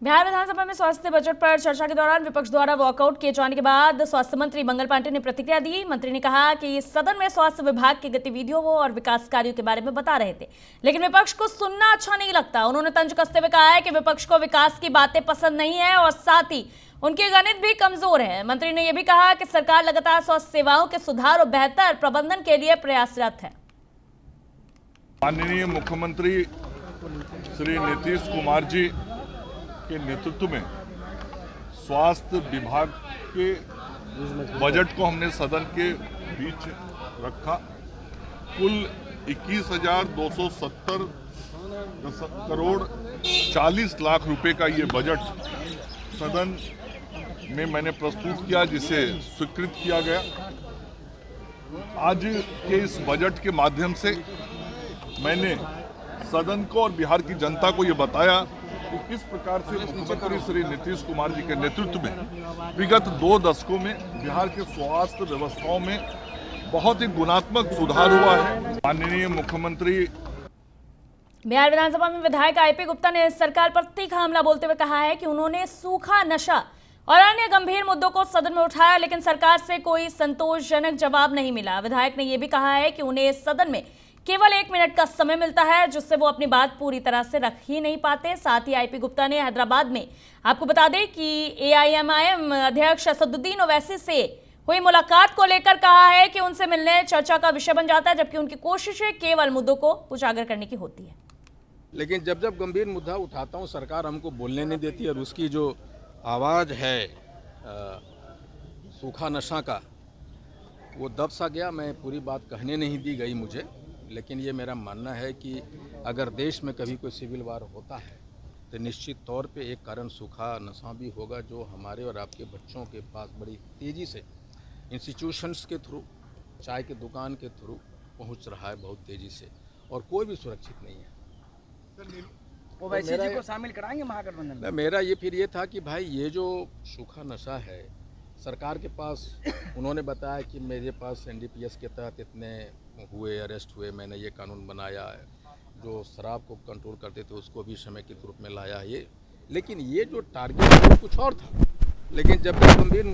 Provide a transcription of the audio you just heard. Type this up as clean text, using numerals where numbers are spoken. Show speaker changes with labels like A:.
A: बिहार विधानसभा में स्वास्थ्य बजट पर चर्चा के दौरान विपक्ष द्वारा वॉकआउट किए जाने के बाद स्वास्थ्य मंत्री मंगल पांडे ने प्रतिक्रिया दी। मंत्री ने कहा कि सदन में स्वास्थ्य विभाग की गतिविधियों और विकास कार्यों के बारे में बता रहे थे, लेकिन विपक्ष को सुनना अच्छा नहीं लगता। उन्होंने तंज कसते हुए कहा है कि विपक्ष को विकास की बातें पसंद नहीं है और साथ ही उनके गणित भी कमजोर है। मंत्री ने यह भी कहा कि सरकार लगातार स्वास्थ्य सेवाओं के सुधार और बेहतर प्रबंधन के लिए प्रयासरत है।
B: माननीय मुख्यमंत्री श्री नीतीश कुमार जी के नेतृत्व में स्वास्थ्य विभाग के बजट को हमने सदन के बीच रखा। कुल 21,270 करोड़ 40 लाख रुपए का ये बजट सदन में मैंने प्रस्तुत किया, जिसे स्वीकृत किया गया। आज के इस बजट के माध्यम से मैंने सदन को और बिहार की जनता को ये बताया कि किस प्रकार से मुख्यमंत्री श्री नीतीश कुमार जी के नेतृत्व में विगत 2 दशकों में बिहार के स्वास्थ्य व्यवस्थाओं में बहुत ही गुणात्मक सुधार हुआ है। माननीय मुख्यमंत्री
A: बिहार विधानसभा में विधायक आईपी गुप्ता ने सरकार पर तीखा हमला बोलते हुए कहा है कि उन्होंने सूखा, नशा और अन्य गंभीर मुद्दों को सदन में उठाया, लेकिन सरकार से कोई संतोषजनक जवाब नहीं मिला। विधायक ने यह भी कहा है कि उन्हें सदन में केवल 1 मिनट का समय मिलता है, जिससे वो अपनी बात पूरी तरह से रख ही नहीं पाते। साथ ही आईपी गुप्ता ने हैदराबाद में, आपको बता दें कि एआईएमआईएम अध्यक्ष असदुद्दीन ओवैसी से हुई मुलाकात को लेकर कहा है कि उनसे मिलने चर्चा का विषय बन जाता है, जबकि उनकी कोशिशें केवल मुद्दों को उजागर करने की होती है।
C: लेकिन जब जब गंभीर मुद्दा उठाता हूँ, सरकार हमको बोलने नहीं देती और उसकी जो आवाज़ है सूखा नशा का, वो दब सा गया। मैं पूरी बात कहने नहीं दी गई मुझे, लेकिन ये मेरा मानना है कि अगर देश में कभी कोई सिविल वार होता है तो निश्चित तौर पे एक कारण सूखा नशा भी होगा, जो हमारे और आपके बच्चों के पास बड़ी तेज़ी से इंस्टीट्यूशंस के थ्रू, चाय के दुकान के थ्रू पहुंच रहा है बहुत तेज़ी से, और कोई भी सुरक्षित नहीं है।
D: ओवैसी जी को शामिल कराएंगे महागठबंधन में?
C: मेरा ये फिर ये था कि भाई ये जो सूखा नशा है, सरकार के पास उन्होंने बताया कि मेरे पास एनडीपीएस के तहत इतने हुए, अरेस्ट हुए, मैंने ये कानून बनाया है, जो शराब को कंट्रोल करते थे उसको भी समेकित रूप में लाया है ये। लेकिन ये जो टारगेट कुछ और था, लेकिन जब भी गंभीर